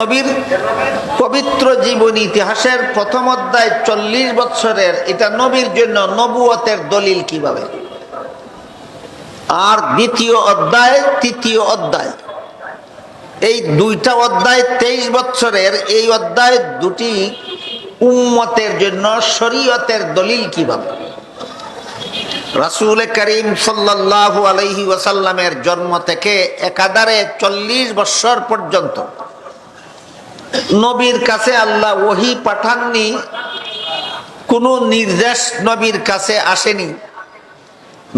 নবীর পবিত্র জীবনী ইতিহাসের প্রথম অধ্যায় 40 বছরের, এটা নবীর জন্য নবুয়তের দলিল কিভাবে। আর দ্বিতীয় অধ্যায়, তৃতীয় অধ্যায়, এই দুইটা অধ্যায় 23 বছরের। এই অধ্যায় দুটি উম্মতের জন্য শরীয়তের দলিল কিভাবে। রাসূল করিম সাল্লাল্লাহু আলাইহি ওয়াসাল্লামের জন্ম থেকে একাধারে 40 বছর পর্যন্ত নবীর কাছে আল্লাহ ওহী পাঠাননি, কোনো নির্দেশ নবীর কাছে আসেনি।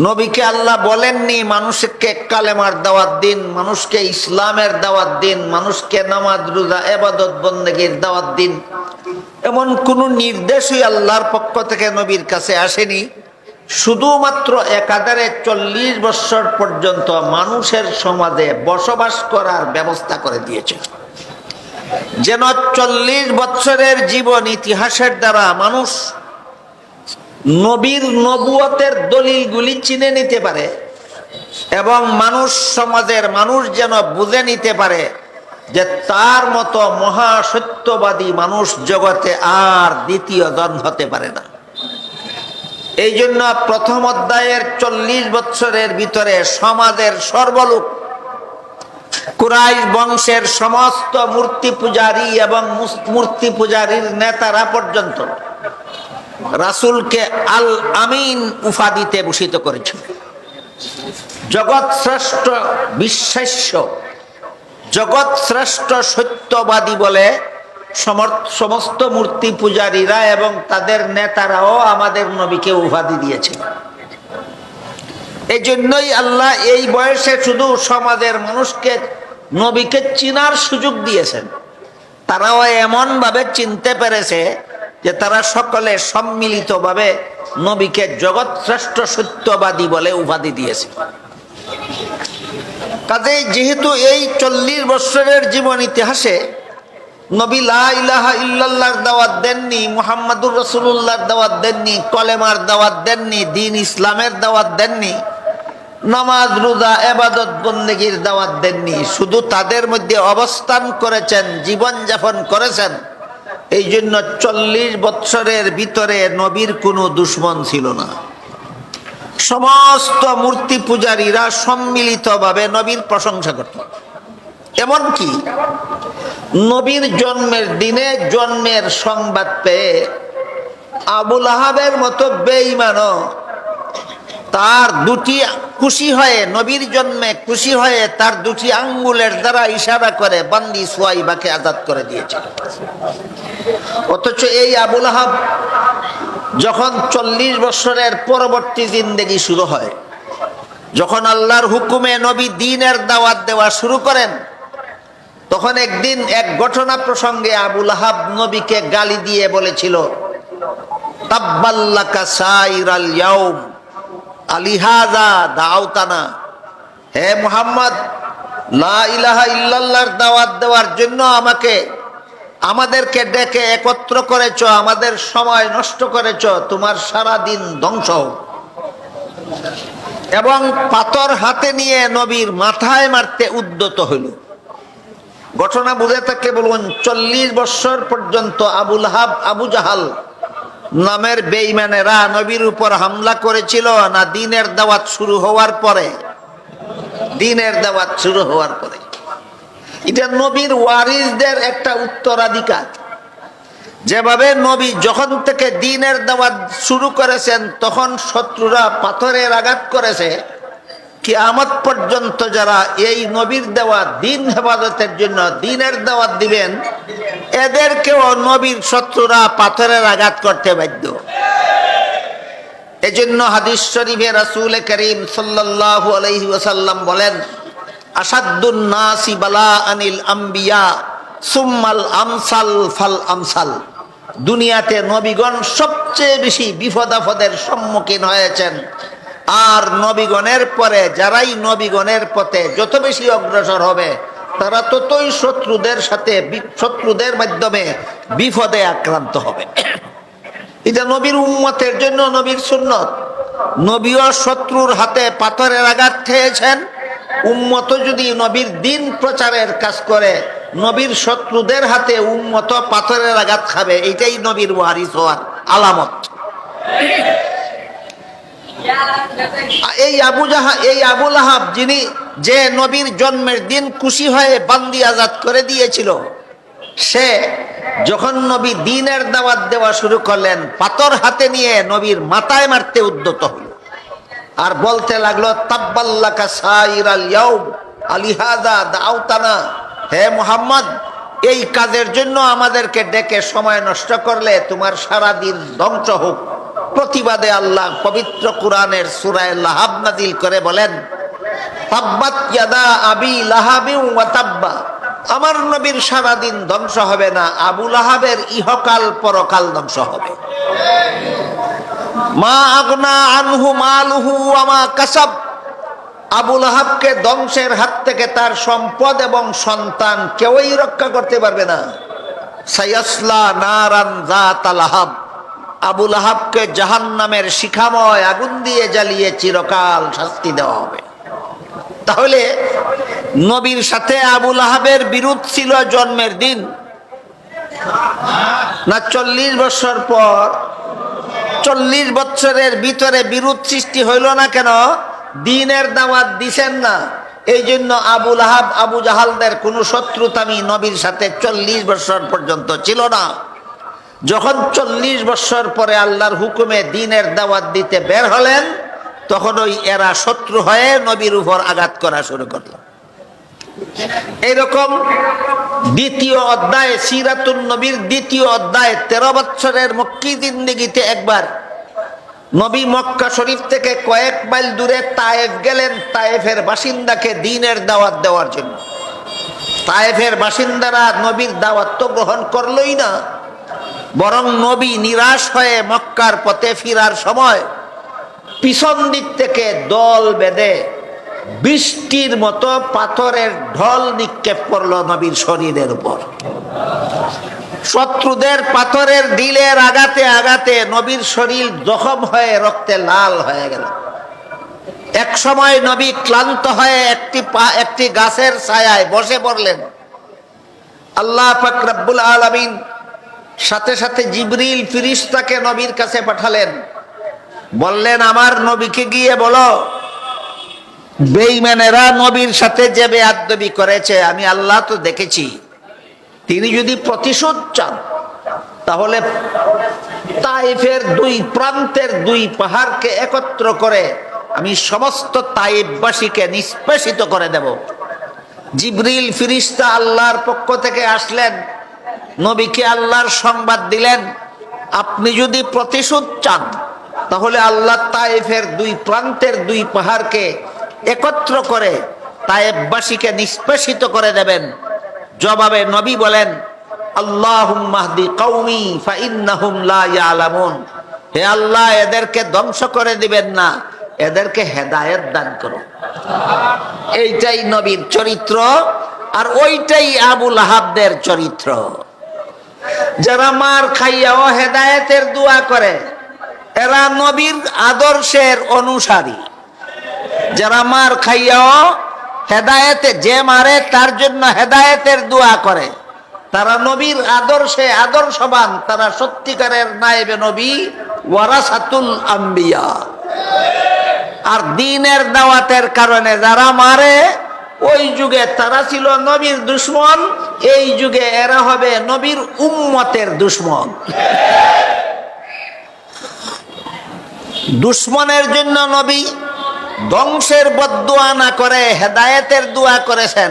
নবীকে আল্লাহ বলেননি মানুষকে কালেমার দাওয়াত দিন, মানুষকে ইসলামের দাওয়াত দিন, মানুষকে নামাজ রোজা ইবাদত বন্দেগীর দাওয়াত দিন। এমন কোনো নির্দেশই আল্লাহর পক্ষ থেকে নবীর কাছে আসেনি। শুধুমাত্র একাধারে 40 বছর পর্যন্ত মানুষের সমাজে বসবাস করার ব্যবস্থা করে দিয়েছে, যেন 40 বছরের জীবন ইতিহাসের দ্বারা মানুষ নবীর নবুয়তের দলিলগুলি চিনে নিতে পারে এবং মানুষ, সমাজের মানুষ যেন বুঝে নিতে পারে যে তার মতো মহাসত্যবাদী মানুষ জগতে আর দ্বিতীয় জন হতে পারে না। এই জন্য প্রথম অধ্যায়ের 40 বছরের ভিতরে সমাজের সর্বলোক, কুরাইশ বংশের সমস্ত মূর্তি পূজারী এবং মূর্তি পূজারীর নেতারা পর্যন্ত রাসূলকে আল আমিন উপাধিতে ভূষিত করেছিল। জগৎ শ্রেষ্ঠ বিশ্বাস্য, জগৎ শ্রেষ্ঠ সত্যবাদী বলে সমস্ত মূর্তি পূজারীরা এবং তাদের নেতারাও আমাদের নবীকে উপাধি দিয়েছে। এই জন্যই আল্লাহ এই বয়সে শুধু সমাজের মানুষকে নবীকে চিনার সুযোগ দিয়েছেন। তারাও এমন ভাবে চিনতে পেরেছে যে তারা সকলে সম্মিলিতভাবে নবীকে জগৎ শ্রেষ্ঠ সত্যবাদী বলে উপাধি দিয়েছে। কাজেই যেহেতু এই 40 বছরের জীবন ইতিহাসে নবী লা ইলাহা ইল্লাল্লাহর দাওয়াত দেননি, মুহাম্মাদুর রাসূলুল্লাহর দাওয়াত দেননি, কলেমার দাওয়াত দেননি, দ্বীন ইসলামের দাওয়াত দেননি, নামাজ রোজা ইবাদত বন্দেগীর দাওয়াত দেননি, শুধু তাদের মধ্যে অবস্থান করেছেন, জীবন যাপন করেছেন। এই জন্য 40 বছরের ভিতরে নবীর কোনো দুশমন ছিল না। সমস্ত মূর্তি পূজারীরা সম্মিলিতভাবে নবীর প্রশংসা করত। এমনকি নবীর জন্মের দিনে জন্মের সংবাদ পেয়ে আবু লাহাবের মতো বেঈমানও তার দুটি খুশি হয়ে, নবীর জন্মে খুশি হয়ে তার দুটি আঙ্গুলের দ্বারা ইশারা করে বান্দি সুয়াইবাকে আজাদ করে দিয়েছে। অথচ এই আবু লাহাব যখন 40 বছরের পরবর্তী জিন্দেগি শুরু হয়, যখন আল্লাহর হুকুমে নবী দ্বীনের দাওয়াত দেওয়া শুরু করেন, তখন একদিন এক ঘটনা প্রসঙ্গে আবু লাহাব নবীকে গালি দিয়ে বলেছিল, তাব্বাল্লাকা সাইরাল ইয়াউম আলিহাযা দাওতানা। হে মুহাম্মদ, লা ইলাহা ইল্লাল্লাহর দাওয়াত দেওয়ার জন্য আমাদেরকে ডেকে একত্র করেছো, আমাদের সময় নষ্ট করেছো, তোমার সারা দিন ধ্বংস হোক। এবং পাথর হাতে নিয়ে নবীর মাথায় মারতে উদ্যত হইল। ঘটনা বুঝে থাকলে বলুন, 40 বছর পর্যন্ত আবু লাহাব, আবু জাহাল নামের বেঈমানেরা নবীর উপর হামলা করেছিল না দ্বীনের দাওয়াত শুরু হওয়ার পরে? দ্বীনের দাওয়াত শুরু হওয়ার পরে। এটা নবীর ওয়ারিসদের একটা উত্তরাধিকার। যেভাবে নবী যখন থেকে দ্বীনের দাওয়াত শুরু করেছেন তখন শত্রুরা পাথরের আঘাত করেছে, কিয়ামত পর্যন্ত যারা এই নবীর দেওয়া দ্বীন হেফাজতের জন্য দ্বীনের দাওয়াত দিবেন, এদেরকেও নবীর শত্রুরা পাথরের আঘাত করতে বাধ্য। এজন্য হাদিস শরীফে রাসূল করিম সাল্লাল্লাহু আলাইহি ওয়াসাল্লাম বলেন, আসাদ্দুন নাসি বালাআনিল আম্বিয়া সুম্মাল আমসাল ফাল আমসাল। দুনিয়াতে নবীগণ সবচেয়ে বেশি বিপদ আপদের সম্মুখীন হয়েছেন, আর নবীগণের পরে যারাই নবীগণের পথে যত বেশি অগ্রসর হবে তারা ততই শত্রুদের মাধ্যমে বিপদে আক্রান্ত হবে। এটা নবীর উম্মতের জন্য নবীর সুন্নত। নবীও শত্রুর হাতে পাথরের আঘাত খেয়েছেন, উম্মত যদি নবীর দ্বীন প্রচারের কাজ করে নবীর শত্রুদের হাতে উম্মত পাথরের আঘাত খাবে, এইটাই নবীর ওয়ারিস হওয়ার আলামত। এই আবু লাহাব যিনি যে নবীর জন্মের দিন খুশি হয়ে বান্দি আজাদ করে দিয়েছিল, সে যখন নবী দ্বীনের দাওয়াত দেওয়া শুরু করলেন, পাথর হাতে নিয়ে নবীর মাথায় মারতে উদ্যত হল আর বলতে লাগলো, তাব্বাল্লাকা সাইরাল ইয়াউম আলিহাযা দাউতানা। হে মুহাম্মদ, এই কাজের জন্য আমাদেরকে ডেকে সময় নষ্ট করলে তোমার সারা দিন ধ্বংস হোক। প্রতিবাদে আল্লাহ পবিত্র কুরআনের সূরা লাহাব নাযিল করে বলেন, তাব্বাত ইয়াদা আবি লাহাবি ওয়া তাব্বা। আমার নবীর সারা দিন ধ্বংস হবে না, আবু লাহাবের ইহকাল পরকাল ধ্বংস হবে। মা আগনা আনহু মালুহু ওয়া মা কাসাব। আবু লাহাবকে ধ্বংসের হাত থেকে তার সম্পদ এবং সন্তান কেউই রক্ষা করতে পারবে না। সায়াসলা নারান যাতা লাহাব। আবু লাহাবকে জাহান্নামের শিখাময় আগুন দিয়ে জ্বালিয়ে চিরকাল শাস্তি দেওয়া হবে। তাহলে নবীর সাথে আবু লাহাবের বিরোধ ছিল জন্মের দিন না 40 বছর পর? 40 বছরের ভিতরে বিরোধ সৃষ্টি হইল না কেন? দ্বীনের দাওয়াত দিছেন না, এই জন্য আবু লাহাব আবু জাহালদের কোনো শত্রুতামি নবীর সাথে 40 বছর পর্যন্ত ছিল না। যখন 40 বছর পরে আল্লাহর হুকুমে দ্বীনের দাওয়াত দিতে বের হলেন, তখন ওই এরা শত্রু হয়ে নবীর উপর আঘাত করা শুরু করল। এইরকম দ্বিতীয় অধ্যায়, সিরাতুন নবীর দ্বিতীয় অধ্যায়, 13 বছরের মক্কি জিন্দেগিতে একবার নবী মক্কা শরীফ থেকে কয়েক মাইল দূরে তায়েফ গেলেন, তায়েফের বাসিন্দাকে দ্বীনের দাওয়াত দেওয়ার জন্য। তায়েফের বাসিন্দারা নবীর দাওয়াত তো গ্রহণ করলই না, বরং নবী নিরাশ হয়ে মক্কার পথে ফিরার সময় পিছন দিক থেকে দল বেঁধে বৃষ্টির মতো পাথরের ঢল নিক্ষেপ করলো নবীর শরীরের উপর। শত্রুদের পাথরের ঢিলের আঘাতে আঘাতে নবীর শরীর জখম হয়ে রক্তে লাল হয়ে গেল। এক সময় নবী ক্লান্ত হয়ে একটি গাছের ছায়ায় বসে পড়লেন। আল্লাহ পাক রব্বুল আলামিন সাথে সাথে জিবরিল ফেরেশতাকে নবীর কাছে পাঠালেন। বললেন, আমার নবীকে গিয়ে বলো, বেঈমানেরা নবীর সাথে যে বেয়াদবি করেছে আমি আল্লাহ তো দেখেছি, তিনি যদি প্রতিশোধ চান তাহলে তায়েফের 2 প্রান্তের 2 পাহাড়কে একত্র করে আমি সমস্ত তায়েফবাসীকে নিষ্পেষিত করে দেব। জিবরিল ফেরেশতা আল্লাহর পক্ষ থেকে আসলেন, নবীকে আল্লাহর সংবাদ দিলেন, আপনি যদি প্রতিশোধ চান তাহলে আল্লাহ তায়েফের 2 প্রান্তের 2 পাহাড়কে একত্র করে তায়েফবাসীকে নিষ্পেষিত করে দেবেন। জবাবে নবী বলেন, আল্লাহুম্মা হদি কওমি ফাইন্নাহুম লা ইয়ালামুন। হে আল্লাহ, এদেরকে ধ্বংস করে দিবেন না, এদেরকে হেদায়েত দান করো। এইটাই নবীর চরিত্র, আর ওইটাই আবু লাহাবদের চরিত্র। যারা মার খাইয়াও হেদায়েতের দোয়া করে, এরা নবীর আদর্শের অনুসারী। যারা মার খাইয়াও হেদায়েতে, যে মারে তার জন্য হেদায়েতের দোয়া করে, তারা নবীর আদর্শে আদর্শবান, তারা সত্যিকারের নায়েবে নবী, ওয়ারাসাতুল আম্বিয়া। আর দ্বীনের দাওয়াতের কারণে যারা মারে, ওই যুগে তারা ছিল নবীর দুশমন, এই যুগে এরা হবে নবীর উম্মতের দুশমন। দুশমনের জন্য নবী ধ্বংসের বদদুয়া না করে হেদায়েতের দোয়া করেছেন।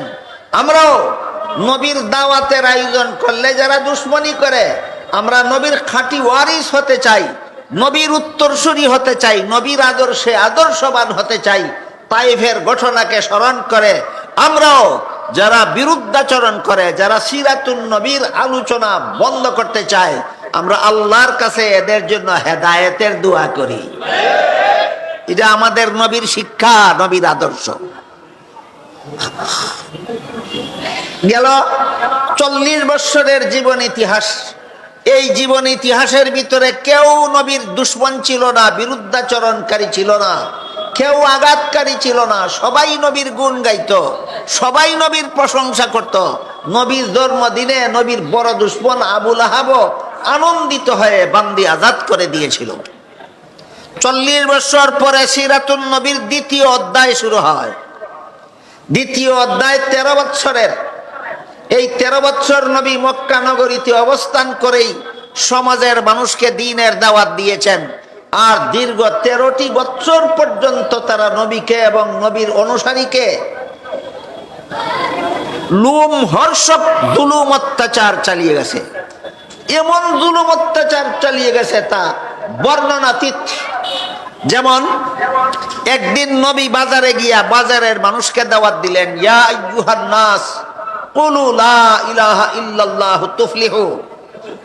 আমরাও নবীর দাওয়াতের আয়োজন করলে যারা দুশমনি করে, আমরা নবীর খাঁটি ওয়ারিস হতে চাই, নবীর উত্তরসূরি হতে চাই, নবীর আদর্শে আদর্শবান হতে চাই। তায়েফের ঘটনাকে স্মরণ করে আমরাও যারা বিরুদ্ধাচরণ করে, যারা সিরাতুন নবীর আলোচনা বন্ধ করতে চায়, আমরা আল্লাহর কাছে এদের জন্য হেদায়েতের দোয়া করি। এটা আমাদের নবীর শিক্ষা, নবীর আদর্শ। গেল 40 বছরের জীবন ইতিহাস। এই জীবন ইতিহাসের ভিতরে কেউ নবীর দুশমন ছিল না, বিরুদ্ধাচরণকারী ছিল না, কেউ আঘাতকারী ছিল না। সবাই নবীর গুণ গাইতো, সবাই নবীর প্রশংসা করত। নবীর জন্মদিনে নবীর বড় দুশমন আবু লাহাব আনন্দিত হয়ে বান্দি আজাদ করে দিয়েছিল। 40 বছর পরে সিরাতুন নবীর দ্বিতীয় অধ্যায় শুরু হয়। দ্বিতীয় অধ্যায় 13 বছরের। এই 13 বছর নবী মক্কা নগরীতে অবস্থান করেই সমাজের মানুষকে দ্বীনের দাওয়াত দিয়েছেন। আর দীর্ঘ 13টি বছর পর্যন্ত তারা নবীকে এবং নবীর অনুসারীকে লুম হর্ষক জুলুম অত্যাচার চালিয়ে গেছে। এমন জুলুম অত্যাচার চালিয়ে গেছে তা বর্ণনাতীত। যেমন একদিন নবী বাজারে গিয়া বাজারের মানুষকে দাওয়াত দিলেন, ইয়া আইয়ুহান নাস কুলু লা ইলাহা ইল্লাল্লাহু তুফলিহু।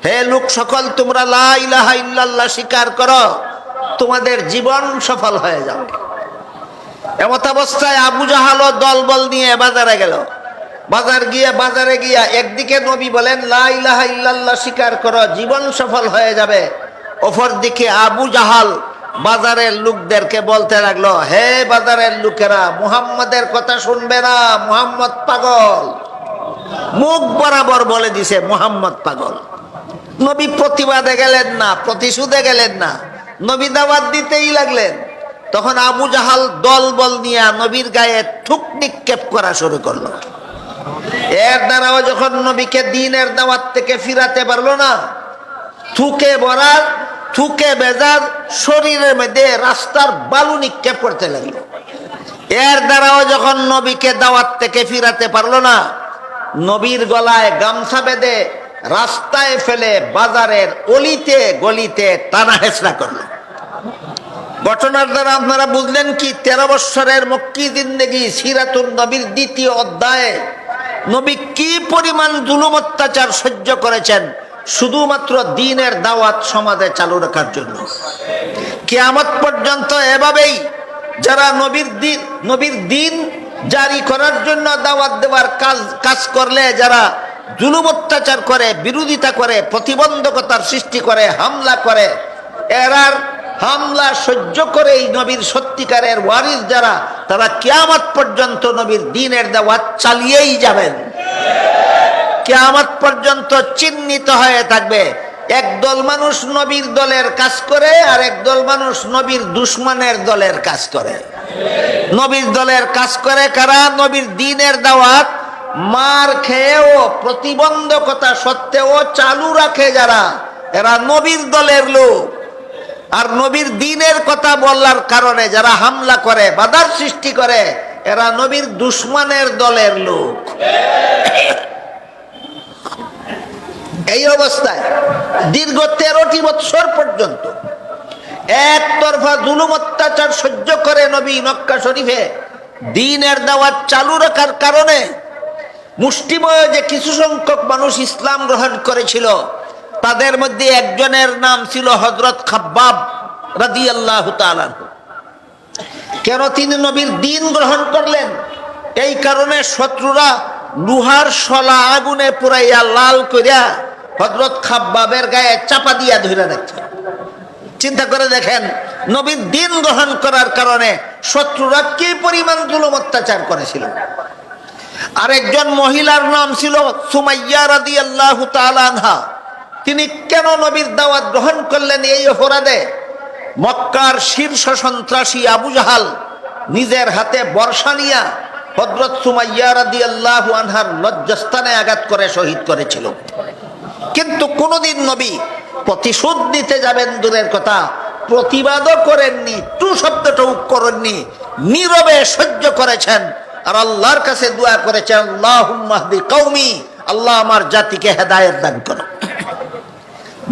হে লোক সকল, তোমরা লা ইলাহা ইল্লাল্লাহ স্বীকার করো, তোমাদের জীবন সফল হয়ে যাবে। এমত অবস্থায় আবু জাহালও দলবল নিয়ে বাজারে গেল। বাজারে গিয়া একদিকে নবী বলেন লা ইলাহা ইল্লাল্লাহ স্বীকার করো, জীবন সফল হয়ে যাবে। অপরদিকে আবু জাহাল বাজারের লোকদেরকে বলতে লাগলো, হে বাজারের লোকেরা, মুহাম্মাদের কথা শুনবে না, মুহাম্মদ পাগল। মুখ বরাবর বলে দিছে মুহাম্মদ পাগল। নবী প্রতিবাদে গেলেন না, প্রতিশোধে গেলেন না, নবী দাওয়াত দিতেই লাগলেন। তখন আবু জাহাল দলবল নিয়ে নবীর গায়ে থুক নিক্ষেপ করা শুরু করলো। এর দ্বারাও যখন নবীকে দ্বীনের দাওয়াত থেকে ফিরাতে পারলো না, থুকে বেজার শরীরের মধ্যে রাস্তার বালু নিক্ষেপ করতে লাগলো। এর দ্বারাও যখন নবীকে দাওয়াত থেকে ফিরাতে পারলো না, নবীর গলায় গামছা বেঁধে রাস্তায় ফেলে বাজারের অলিতে গলিতে টানা হেঁচড়া করলো। ঘটনার দ্বারা আপনারা বুঝলেন কি 13 বৎসরের মক্কি জিন্দেগি সিরাতুন নবীর দ্বিতীয় অধ্যায়ে নবী কি পরিমাণ জুলুম অত্যাচার সহ্য করেছেন শুধুমাত্র দ্বীনের দাওয়াত সমাজে চালু রাখার জন্য। কিয়ামত পর্যন্ত এভাবেই যারা নবীর দ্বীন জারি করার জন্য দাওয়াত দেওয়ার কাজ করলে, যারা জুলুম অত্যাচার করে, বিরোধিতা করে, প্রতিবন্ধকতার সৃষ্টি করে, হামলা করে, এরার হামলা সহ্য করে এই নবীর সত্যিকারের ওয়ারিস যারা, তারা কিয়ামত পর্যন্ত নবীর দ্বীনের দাওয়াত চালিয়েই যাবেন। কিয়ামত পর্যন্ত চিহ্নিত হয়ে থাকবে একদল মানুষ নবীর দলের কাজ করে আর একদল মানুষ নবীর দুশমনের দলের কাজ করে। নবীর দলের কাজ করে কারা? নবীর দ্বীনের দাওয়াত মার খেয়েও প্রতিবন্ধকতা সত্ত্বেও চালু রাখে যারা, এরা নবীর দলের লোক। আর নবীর দ্বীনের কথা বলার কারণে যারা হামলা করে, বাধার সৃষ্টি করে, এরা নবীর দুশমনের দলের লোক। এই অবস্থায় দীর্ঘ 13টি বৎসর পর্যন্ত একতরফা জুলুম অত্যাচার সহ্য করে নবী মক্কা শরীফে দ্বীনের দাওয়াত চালু রাখার কারণে মুষ্টিমেয় যে কিছু সংখ্যক মানুষ ইসলাম গ্রহণ করেছিল, তাদের মধ্যে একজনের নাম ছিল হযরত খাব্বাব রাদিয়াল্লাহু তাআলা। কেন তিনি নবীর দ্বীন গ্রহণ করলেন? এই কারণে শত্রুরা লোহার শলা আগুনে পুরাইয়া লাল করিয়া হযরত খাব্বাবের গায়ে চাপা দিয়া ধরে রাখছে। চিন্তা করে দেখেন, নবীর দ্বীন গ্রহণ করার কারণে শত্রুরা কি পরিমাণ জুলুম অত্যাচার করেছিল। আরেকজন মহিলার নাম ছিল সুমাইয়া রাদিয়াল্লাহু তাআলা আনহা। তিনি কেন নবীর দাওয়াত গ্রহণ করলেন? এই অপরাধে মক্কার শীর্ষ সন্ত্রাসী আবু জাহাল নিজের হাতে বর্ষা নিয়া হযরত সুমাইয়া রাদিয়াল্লাহু আনহার লজ্জাস্থানে আঘাত করে শহীদ করেছিল। কিন্তু কোনদিন নবী প্রতিশোধ নিতে যাবেন দূরের কথা, প্রতিবাদও করেননি, টু শব্দটাও করেননি, নীরবে সহ্য করেছেন আর আল্লাহর কাছে দোয়া করেছেন, আল্লাহুম্মা হদি কওমি, আল্লাহ আমার জাতিকে হেদায়েত দান করো।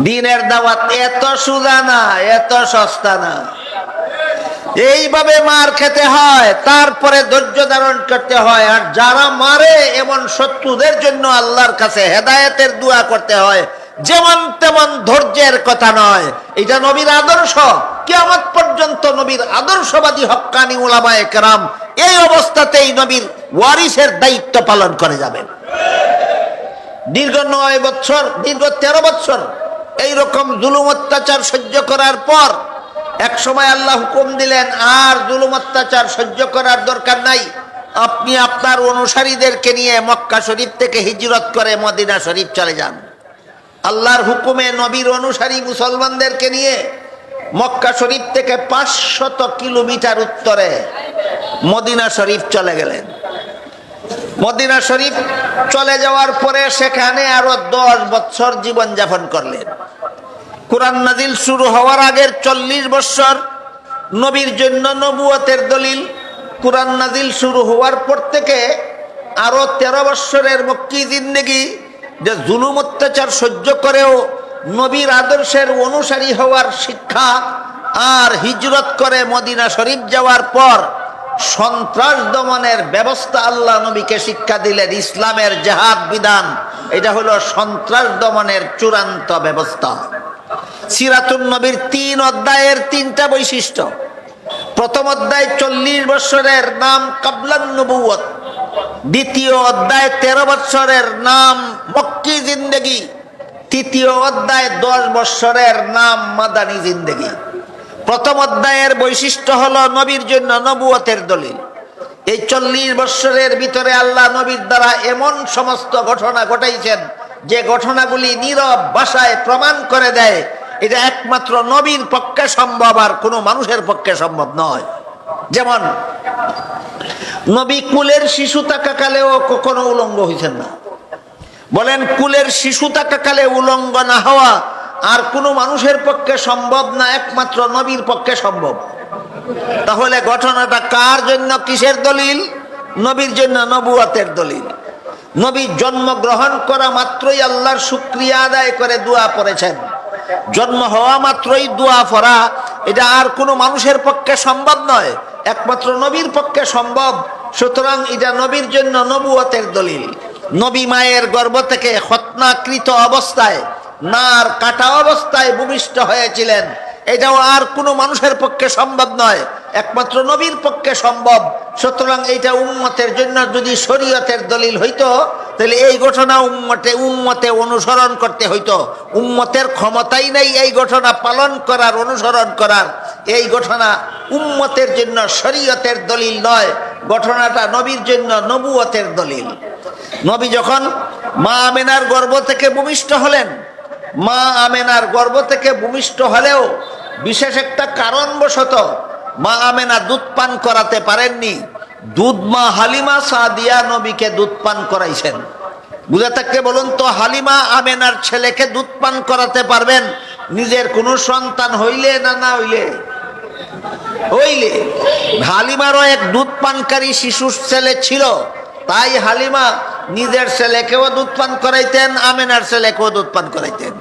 দ্বীনের দাওয়াত এত সোজা না, এত সস্তা না। এইভাবে মার খেতে হয়, তারপরে ধৈর্য ধারণ করতে হয়। আর যারা মারে এমন শত্রুদের জন্য আল্লাহর কাছে হেদায়েতের দোয়া করতে হয়। যেমন তেমন ধৈর্যের কথা নয়, এটা নবীর আদর্শ। কিয়ামত পর্যন্ত নবীর আদর্শবাদী হক্কানি উলামায়ে কেরাম এই অবস্থাতেই নবীর ওয়ারিসের দায়িত্ব পালন করে যাবেন। দীর্ঘ 9 বছর, দীর্ঘ 13 বছর এইরকম জুলুম অত্যাচার সহ্য করার পর এক সময় আল্লাহ হুকুম দিলেন, আর জুলুম অত্যাচার সহ্য করার দরকার নাই, আপনি আপনার অনুসারীদেরকে নিয়ে মক্কা শরীফ থেকে হিজরত করে মদিনা শরীফ চলে যান। আল্লাহর হুকুমে নবীর অনুসারী মুসলমানদেরকে নিয়ে মক্কা শরীফ থেকে 500 কিলোমিটার উত্তরে মদিনা শরীফ চলে গেলেন। মদিনা শরীফ চলে যাওয়ার পরে সেখানে আরো 10 বছর জীবন যাপন করলেন। কুরআন নাজিল শুরু হওয়ার আগের 40 বছর নবীর জন্য নবুয়তের দলিল। কুরআন নাজিল শুরু হওয়ার পর থেকে আরো 13 বছরের মক্কি জিন্দেগি, যে জুলুম অত্যাচার সহ্য করেও নবীর আদর্শের অনুসারী হওয়ার শিক্ষা। আর হিজরত করে মদিনা শরীফ যাওয়ার পর সন্ত্রাস দমনের ব্যবস্থা আল্লাহ নবীকে শিক্ষা দিলেন। ইসলামের জিহাদ বিধান, এটা হলো সন্ত্রাস দমনের চূড়ান্ত ব্যবস্থা। সিরাতুন নবীর 3 অধ্যায়ের 3টা বৈশিষ্ট্য। প্রথম অধ্যায় 40 বছরের নাম কাবলান নবুয়ত, দ্বিতীয় অধ্যায় 13 বছরের নাম মক্কি জিন্দেগি, তৃতীয় অধ্যায় 10 বছরের নাম মাদানী জিন্দেগি। প্রথম অধ্যায়ের বৈশিষ্ট্য হলো নবীর জন্য নবুয়তের দলিল। এই 40 বছরের ভিতরে আল্লাহ নবীর দ্বারা এমন সমস্ত ঘটনা ঘটাইছেন যে ঘটনাগুলি নীরব ভাষায় প্রমাণ করে দেয় এটা একমাত্র নবীর পক্ষে সম্ভব, আর কোনো মানুষের পক্ষে সম্ভব নয়। যেমন নবী কুলের শিশু থাকাকালেও কখনো উলঙ্গ হয়েছেন না। বলেন, কুলের শিশু থাকাকালে উলঙ্গ না হওয়া আর কোনো মানুষের পক্ষে সম্ভব না, একমাত্র নবীর পক্ষে সম্ভব। তাহলে ঘটনাটা কার জন্য কিসের দলিল? নবীর জন্য নবুয়তের দলিল। নবী জন্মগ্রহণ করা মাত্রই আল্লাহর শুকরিয়া আদায় করে দোয়া পড়েছেন। জন্ম হওয়া মাত্রই দোয়া পড়া এটা আর কোনো মানুষের পক্ষে সম্ভব নয়, একমাত্র নবীর পক্ষে সম্ভব। সুতরাং এটা নবীর জন্য নবুয়তের দলিল। নবী মায়ের গর্ভ থেকে খতনাকৃত অবস্থায়, নার কাটা অবস্থায় ভূমিষ্ঠ হয়েছিলেন, এটাও আর কোনো মানুষের পক্ষে সম্ভব নয়, একমাত্র নবীর পক্ষে সম্ভব। সুতরাং এইটা উম্মতের জন্য যদি শরীয়তের দলিল হইতো তাহলে এই ঘটনা উম্মতে অনুসরণ করতে হইতো। উম্মতের ক্ষমতাই নাই এই ঘটনা পালন করার, অনুসরণ করার। এই ঘটনা উম্মতের জন্য শরীয়তের দলিল নয়, ঘটনাটা নবীর জন্য নবুয়তের দলিল। নবী যখন মা আমেনার গর্ভ থেকে ভূমিষ্ঠ হলেন, মা আমেনার গর্ভ থেকে ভূমিষ্ঠ হলেও বিশেষ একটা কারণবশত মা আমেনা দুধ পান করাতে পারেননি। দুধ মা হালিমা সাদিয়া নবীকে দুধ পান করাইছেন। বুঝে থাকতে বলুন তো, হালিমা আমেনার ছেলেকে দুধ পান করাতে পারবেন নিজের কোনো সন্তান হইলে না না হইলে? হইলে। হালিমারও এক দুধ পানকারী শিশুর ছেলে ছিল, তাই হালিমা নিজের ছেলেকেও দুধ পান করাইতেন, আমেনার ছেলেকেও দুধ পান করাইতেন।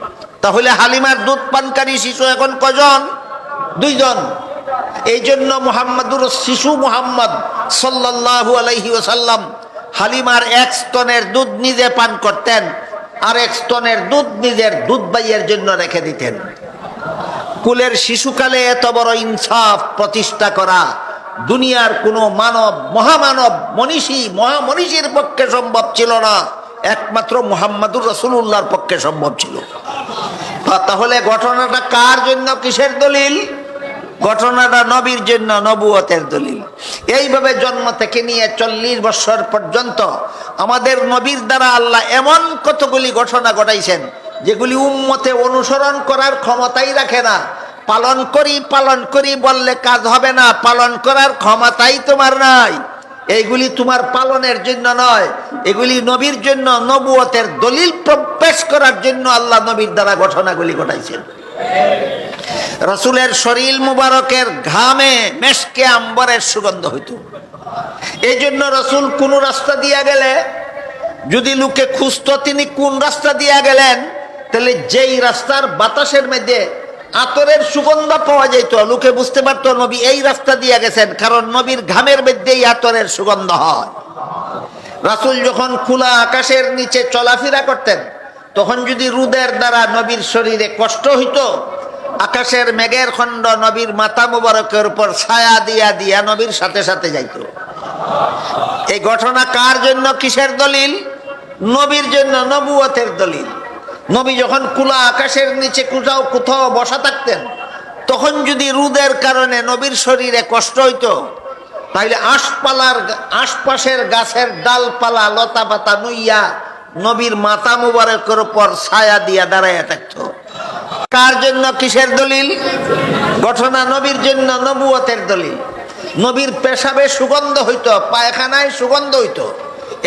তাহলে হালিমার দুধ পানকারী শিশু এখন কজন? 2 জন। এই জন্য মুহাম্মাদুর শিশু মুহাম্মদ সাল্লাল্লাহু আলাইহি ওয়াসাল্লাম হালিমার 1 স্তনের দুধ নিজে পান করতেন, আর 1 স্তনের দুধ নিজের দুধ ভাইয়ের জন্য রেখে দিতেন। কুলের শিশুকালে এত বড় ইনসাফ প্রতিষ্ঠা করা দুনিয়ার কোনো মানব, মহামানব, মহামনীষীর পক্ষে সম্ভব ছিল না, একমাত্র মুহাম্মাদুর রাসূলুল্লাহর পক্ষে সম্ভব ছিল। তাহলে ঘটনাটা কার জন্য কিসের দলিল? ঘটনাটা নবীর জন্য নবুয়তের দলিল। এইভাবে জন্ম থেকে নিয়ে 40 বছর পর্যন্ত আমাদের নবীর দ্বারা আল্লাহ এমন কতগুলি ঘটনা ঘটাইছেন যেগুলি উম্মতে অনুসরণ করার ক্ষমতাই রাখে না। পালন করি বললে কাজ হবে না, পালন করার ক্ষমতাই তোমার নাই। এইগুলি তোমার পালনের জন্য নয়, এগুলি নবীর জন্য নবুয়তের দলিল পেশ করার জন্য আল্লাহ নবীর দ্বারা ঘটনাগুলি ঘটাইছেন। রাসূলের শরীর মুবারকের ঘামে মেশকে আম্বরের সুগন্ধ হইত। এই জন্য রাসূল কোন রাস্তা দিয়া গেলে যদি লোকে খুঁজত তিনি কোন রাস্তা দিয়া গেলেন, তাহলে যেই রাস্তার বাতাসের মধ্যে আতরের সুগন্ধ পাওয়া যেত, লোকে বুঝতে পারতো নবী এই রাস্তা দিয়ে গেছেন, কারণ নবীর ঘামের মধ্যেই আতরের সুগন্ধ হয়। রাসূল যখন খোলা আকাশের নিচে চলাফেরা করতেন, তখন যদি রোদের দ্বারা নবীর শরীরে কষ্ট হইত, আকাশের মেঘের খণ্ড নবীর মাথা মুবারকের উপর ছায়া দিয়া দিয়া নবীর সাথে সাথে যাইত। এই ঘটনা কার জন্য কিসের দলিল? নবীর জন্য নবুয়তের দলিল। নবী যখন খোলা আকাশের নিচে কোথাও বসা থাকতেন, তখন যদি রোদের কারণে নবীর শরীরে কষ্ট হইতো, তাইলে আশপাশের গাছের ডালপালা লতা পাতা নুইয়া নবীর মাথা মুবারকের উপর ছায়া দিয়া দাঁড়াইয়া থাকতো। কার জন্য? কিসের দলিল? ঘটনা নবীর জন্য, নবুয়তের দলিল। নবীর পেশাবে সুগন্ধ হইতো, পায়খানায় সুগন্ধ হইতো।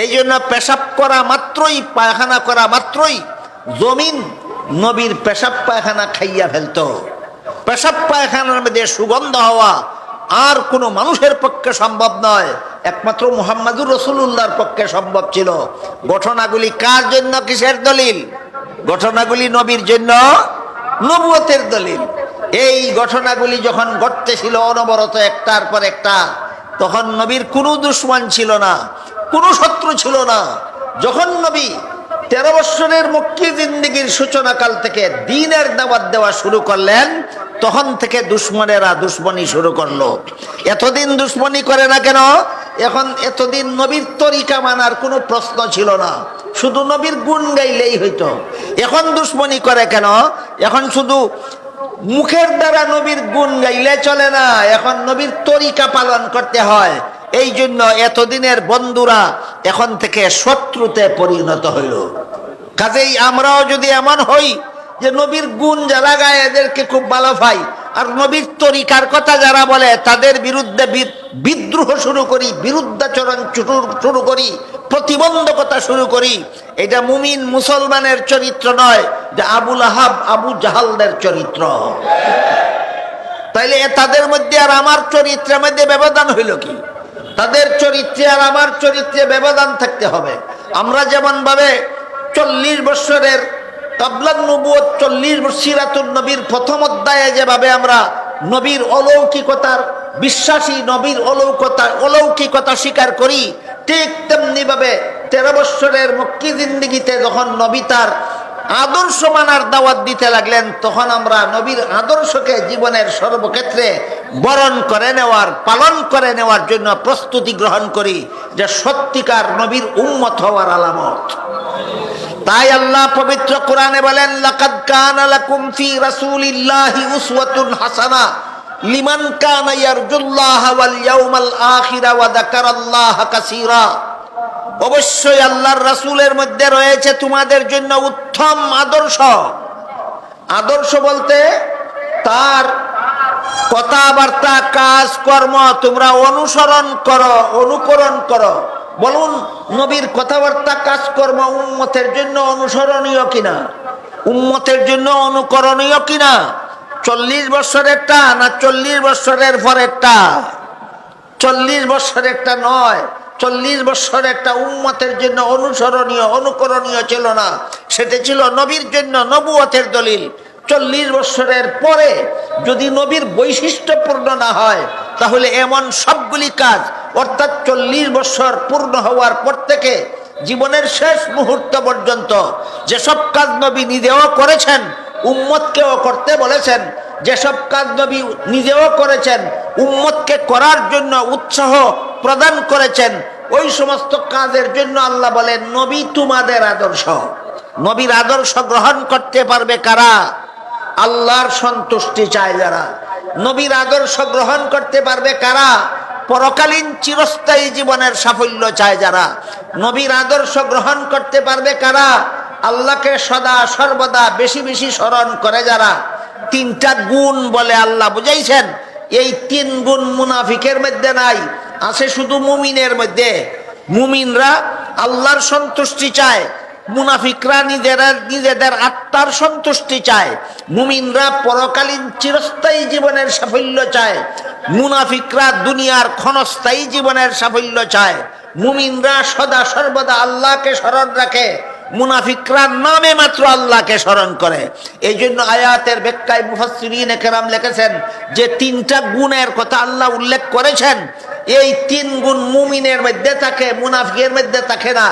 এই জন্য পেশাব করা মাত্রই, পায়খানা করা মাত্রই জমিন নবীর পেশাব পায়খানা খাইয়া ফেলতো। পেশাব পায়খানার মধ্যে সুগন্ধ হওয়া আর কোনো মানুষের পক্ষে সম্ভব নয়, একমাত্র মুহাম্মাদুর রাসূলুল্লাহর পক্ষে সম্ভব ছিল। ঘটনাগুলি কার জন্য? কিসের দলিল? ঘটনাগুলি নবীর জন্য, নবুয়তের দলিল। এই ঘটনাগুলি যখন ঘটতেছিল অনবরত একটার পর একটা, তখন নবীর কোনো দুশমন ছিল না, কোনো শত্রু ছিল না। যখন নবী 13 বৎসরের মক্কি জিন্দেগীর সূচনাকাল থেকে দ্বীনের দাওয়াত দেওয়া শুরু করলেন, তখন থেকে দুশমনেরা দুশমনি শুরু করলো। এতদিন দুশমনি করে না কেন? এতদিন নবীর তরিকা মানার কোনো প্রশ্ন ছিল না, শুধু নবীর গুণ গাইলেই হইতো। এখন দুশমনি করে কেন? এখন শুধু মুখের দ্বারা নবীর গুণ গাইলে চলে না, এখন নবীর তরিকা পালন করতে হয়। এই জন্য এতদিনের বন্ধুরা এখন থেকে শত্রুতে পরিণত হইল। কাজেই আমরাও যদি এমন হই যে নবীর গুণ যারা গায় এদেরকে খুব ভালো পাই, আর নবীর তরিকার কথা যারা বলে তাদের বিরুদ্ধে বিদ্রোহ শুরু করি, বিরুদ্ধাচরণ শুরু করি, প্রতিবন্ধকতা শুরু করি, এটা মুমিন মুসলমানের চরিত্র নয়, যে আবুল আহাব আবু জাহালদের চরিত্র। তাইলে তাদের মধ্যে আর আমার চরিত্রের মধ্যে ব্যবধান হইল কি? তাদের চরিত্রে আর আমার চরিত্রে ব্যবধান থাকতে হবে। আমরা যেমন ভাবে 40 বৎসরের কাবলান নবুয়ত, 40 সিরাতুন নবীর প্রথম অধ্যায়ে যেভাবে আমরা নবীর অলৌকিকতার বিশ্বাসী, নবীর অলৌকিকতা স্বীকার করি, ঠিক তেমনি ভাবে 13 বৎসরের মক্কি জিন্দেগিতে যখন নবী তার আদর্শ মানার দাওয়াত দিতে লাগলেন, তখন আমরা নবীর আদর্শকে জীবনের সর্বক্ষেত্রে বরণ করে নেওয়ার, পালন করে নেওয়ার জন্য প্রস্তুতি গ্রহণ করি, যে সত্যিকার নবীর উম্মত হওয়ার আলামত। তাই আল্লাহ পবিত্র কোরআনে বলেন, লাকাদ কানা লাকুম ফি রাসূলিল্লাহি উসওয়াতুন হাসানা লিমান কানা ইয়ারজুল্লাহা ওয়াল ইয়াউমাল আখিরা ওয়া যাকারাল্লাহা কাসীরা। অবশ্যই আল্লাহর রাসূলের মধ্যে রয়েছে তোমাদের জন্য উত্তম আদর্শ। আদর্শ বলতে তার কথাবার্তা, কাজ কর্ম তোমরা অনুসরণ করো, অনুকরণ করো। বলুন, নবীর কথাবার্তা কাজকর্ম উম্মতের জন্য অনুসরণীয় কিনা, উম্মতের জন্য অনুকরণীয় কিনা? 40 বৎসরেরটা না 40 বৎসরের পরেরটা? 40 বৎসরেরটা নয়, 40 বৎসরেরটা উম্মতের জন্য অনুসরণীয়, অনুকরণীয় ছিল না, সেটা ছিল নবীর জন্য নবুয়তের দলিল। 40 বৎসরের পরে যদি নবীর বৈশিষ্ট্যপূর্ণ না হয়, তাহলে এমন সবগুলি কাজ, অর্থাৎ 40 বৎসর পূর্ণ হওয়ার পর থেকে জীবনের শেষ মুহূর্ত পর্যন্ত যেসব কাজ নবী নিজেও করেছেন, উম্মতকেও করতে বলেছেন, যেসব কাজ নবী নিজেও করেছেন, উম্মতকে করার জন্য উৎসাহ প্রদান করেছেন, ওই সমস্ত কাজের জন্য আল্লাহ বলেন, নবী তোমাদের আদর্শ। নবীর আদর্শ গ্রহণ করতে পারবে কারা? আল্লাহর সন্তুষ্টি চায় যারা। নবীর আদর্শ গ্রহণ করতে পারবে কারা? পরকালীন চিরস্থায়ী জীবনের সাফল্য চায় যারা। নবীর আদর্শ গ্রহণ করতে পারবে কারা? আল্লাহকে সদা সর্বদা বেশি বেশি স্মরণ করে যারা। 3টা গুণ বলে আল্লাহ বুঝাইছেন, এই 3 গুণ মুনাফিকের মধ্যে নাই, আছে শুধু মুমিনের মধ্যে। মুমিনরা আল্লাহর সন্তুষ্টি চায়, মুনাফিকরা নিজেদের আত্মার সন্তুষ্টি চায়। মুমিনরা পরকালীন চিরস্থায়ী জীবনের সাফল্য চায়, মুনাফিকরা দুনিয়ার ক্ষণস্থায়ী জীবনের সাফল্য চায়। মুমিনরা সদা সর্বদা আল্লাহকে স্মরণ রাখে, মুনাফিকরা নামে মাত্র আল্লাহকে স্মরণ করে। এই জন্য আয়াতের ব্যাখ্যায় মুফাসসিরিন কেরাম লিখেছেন যে 3টা গুণের কথা আল্লাহ উল্লেখ করেছেন, এই 3 গুণ মুমিনের মধ্যে থাকে, মুনাফিকের মধ্যে থাকে না।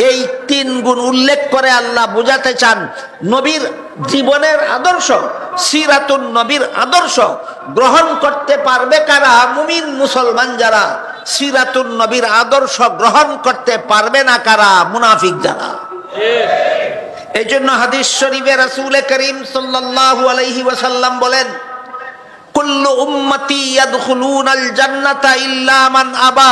এই 3 গুণ উল্লেখ করে আল্লাহ বোঝাতে চান, নবীর জীবনের আদর্শ, সিরাতুন নবীর আদর্শ গ্রহণ করতে পারবে কারা? মুমিন মুসলমান যারা। সিরাতুন নবীর আদর্শ গ্রহণ করতে পারবে না কারা? মুনাফিক যারা। এই জন্য হাদিস শরীফে রাসূল করিম সাল্লাল্লাহু আলাইহি ওয়াসাল্লাম বলেন, কুল্লু উম্মতি ইয়াদখুলুনাল জান্নাতা ইল্লা মান আবা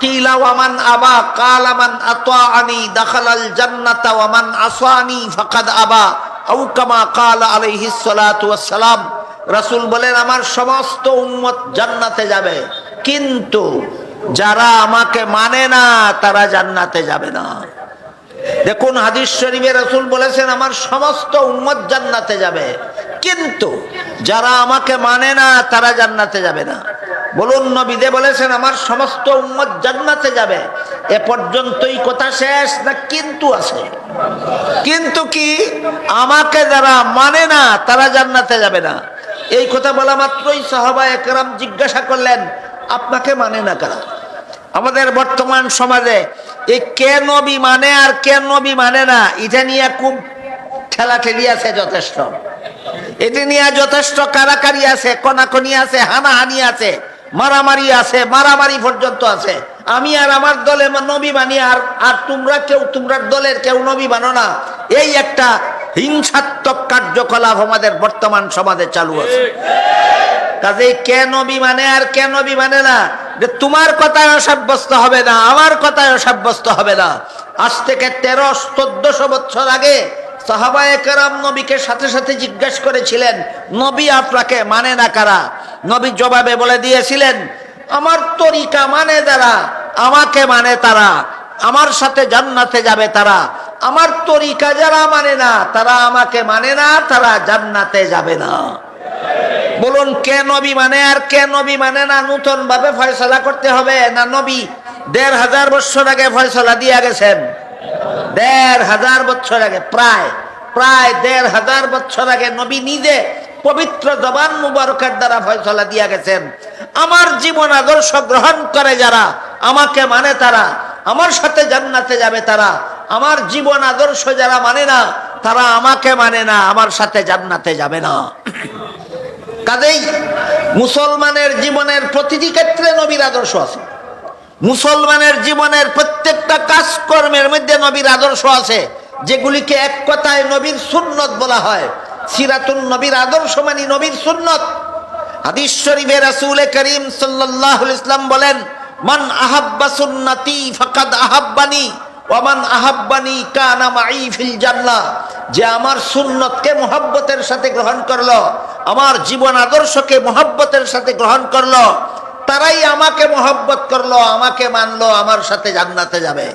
কিলা ওয়া মান আবা ক্বালা মান আতাআনি দাখালাল জান্নাতা ওয়া মান আসানি ফাকাদ আবা আও কামা ক্বালা আলাইহিস সালাতু ওয়াস সালাম। রাসূল বলেন আমার সমস্ত উম্মত জান্নাতে যাবে, কিন্তু যারা আমাকে মানে না তারা জান্নাতে যাবে না। দেখুন হাদিস শরীফে রাসূল বলেছেন আমার সমস্ত উম্মত জান্নাতে যাবে, কিন্তু যারা আমাকে মানে না তারা জান্নাতে যাবে না। বলুন নবী যে বলেছেন আমার সমস্ত উম্মত জান্নাতে যাবে, এ পর্যন্তই কথা শেষ না কিন্তু আছে? কিন্তু কি? আমাকে যারা মানে না তারা জান্নাতে যাবে না। এই কথা বলা মাত্রই সাহাবায়ে কেরাম জিজ্ঞাসা করলেন আপনাকে মানে না কারা? আমাদের বর্তমান সমাজে এই কে নবী মানে আর কে নবী মানে না, এটা নিয়ে খুব ঠেলাঠেলি আছে যথেষ্ট। এটা নিয়ে যথেষ্ট কারাকারি আছে, কনাকনি আছে, হানাহানি আছে, মারামারি আছে, মারামারি পর্যন্ত আছে। আমি আর আমার দলে নবী মানি, আর তোমরা কেউ তোমরা দলের কেউ নবী মানো না। এই একটা হিংসাত্মক কার্যকলাপ আমাদের বর্তমান সমাজে চালু আছে। কাজেই কে নবী মানে আর কে নবী মানে না, যে তোমার কথায় সাব্যস্ত হবে না, আমার কথায় সাব্যস্ত হবে না। আজ থেকে 1300-1400 বছর আগে সাহাবায়ে কেরাম নবীকে সাথে সাথে জিজ্ঞেস করেছিলেন নবী আপনাকে মানে না কারা? নবী জবাবে বলে দিয়েছিলেন আমার তরিকা মানে যারা আমাকে মানে তারা, আমার সাথে জান্নাতে যাবে তারা। আমার তরিকা যারা মানে না তারা আমাকে মানে না, তারা জান্নাতে যাবে না। বলুন কে নবী মানে আর কে নবী মানে না নতুন ভাবে ফয়সালা করতে হবে না? নবী 1500 বছর আগে ফয়সালা দিয়ে গেছেন। 1500 বছর আগে, প্রায় 1500 বছর আগে নবী নিজে পবিত্র জবান মুবারকের দ্বারা ফয়সালা দিয়ে গেছেন। আমার জীবন আদর্শ গ্রহণ করে যারা আমাকে মানে তারা আমার সাথে জান্নাতে যাবে তারা। আমার জীবন আদর্শ যারা মানে না তারা আমাকে মানে না, আমার সাথে জান্নাতে যাবে না। কাজেই মুসলমানের জীবনের প্রতিটি ক্ষেত্রে নবীর আদর্শ আছে। মুসলমানের জীবনের প্রত্যেকটা কাজকর্মের মধ্যে নবীর আদর্শ আছে, যেগুলিকে এক কথায় নবীর সুন্নত বলা হয়। সিরাতুন নবীর আদর্শ মানে নবীর সুন্নত। হাদিস শরীফে রাসূল করিম সাল্লাল্লাহু আলাইহি ওয়াসাল্লাম বলেন মান আহাব্বা সুন্নতি ফাকাদ আহাব্বানি ওয়া মান আহাব্বানি কানা মাই ফিল জান্নাহ। যে আমার সুন্নতকে মুহাব্বতের সাথে গ্রহণ করলো, আমার জীবন আদর্শকে মুহাব্বতের সাথে গ্রহণ করলো, তারাই আমাকে মুহাব্বত করলো, আমাকে মানলো, আমার সাথে জান্নাতে যাবে।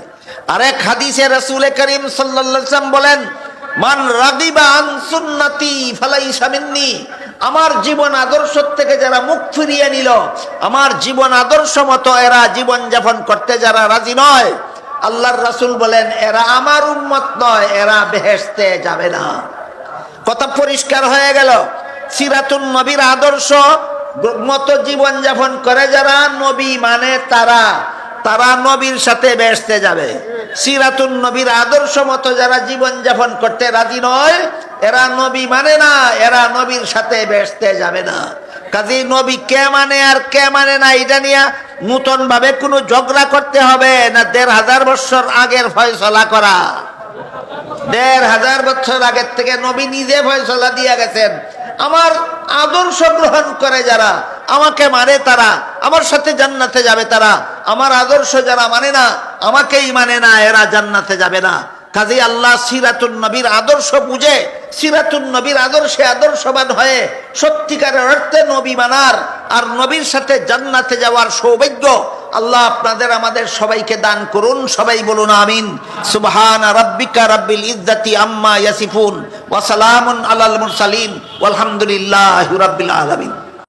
আরেক হাদিসে রাসূল করিম সাল্লাল্লাহু আলাইহি ওয়াসাল্লাম বলেন মান রাগিবা আন সুন্নতি ফালাইসা মিন্নি। আমার জীবন আদর্শ থেকে যারা মুখ ফিরিয়ে নিল, আমার জীবন আদর্শ মতো এরা জীবন যাপন করতে যারা রাজি নয়, আল্লাহর রাসূল বলেন এরা আমার উম্মত নয়, এরা বেহেশতে যাবে না। কথা পরিষ্কার হয়ে গেল। সিরাতুন নবীর আদর্শ মতো জীবন যাপন করে যারা নবী মানে তারা নবীর সাথে বেহেশতে যাবে। সিরাতুন নবীর আদর্শ মতো যারা জীবন যাপন করতে রাজি নয়, এরা নবী মানে না, এরা নবীর সাথে বেহেশতে যাবে না। কাজেই নবী কে মানে আর কে মানে না এটা নিয়ে নতুন ভাবে কোনো ঝগড়া করতে হবে না। 1500 বছর আগের ফয়সালা করা, 1500 বছর আগের থেকে নবী নিজে ফয়সালা দিয়ে গেছেন। আমার আদর্শ গ্রহণ করে যারা আমাকে মানে তারা আমার সাথে জান্নাতে যাবে তারা। আমার আদর্শ যারা মানে না, আমাকেই মানে না, এরা জান্নাতে যাবে না। কাজেই আল্লাহ সিরাতুন নবীর আদর্শ বুঝে সিরাতুন নবীর আদর্শে আদর্শবান হয়ে সত্যিকারের অর্থে নবী মানার আর নবীর সাথে জান্নাতে যাওয়ার সৌভাগ্য আল্লাহ আপনাদের আমাদের সবাইকে দান করুন। সবাই বলুন আমিন। সুবহানা রাব্বিকা রাব্বিল ইজ্জাতি আম্মা ইয়াসিফুন ওয়া সালামুন আলাল মুরসালিন ওয়ালহামদুলিল্লাহি রাব্বিল আলামিন।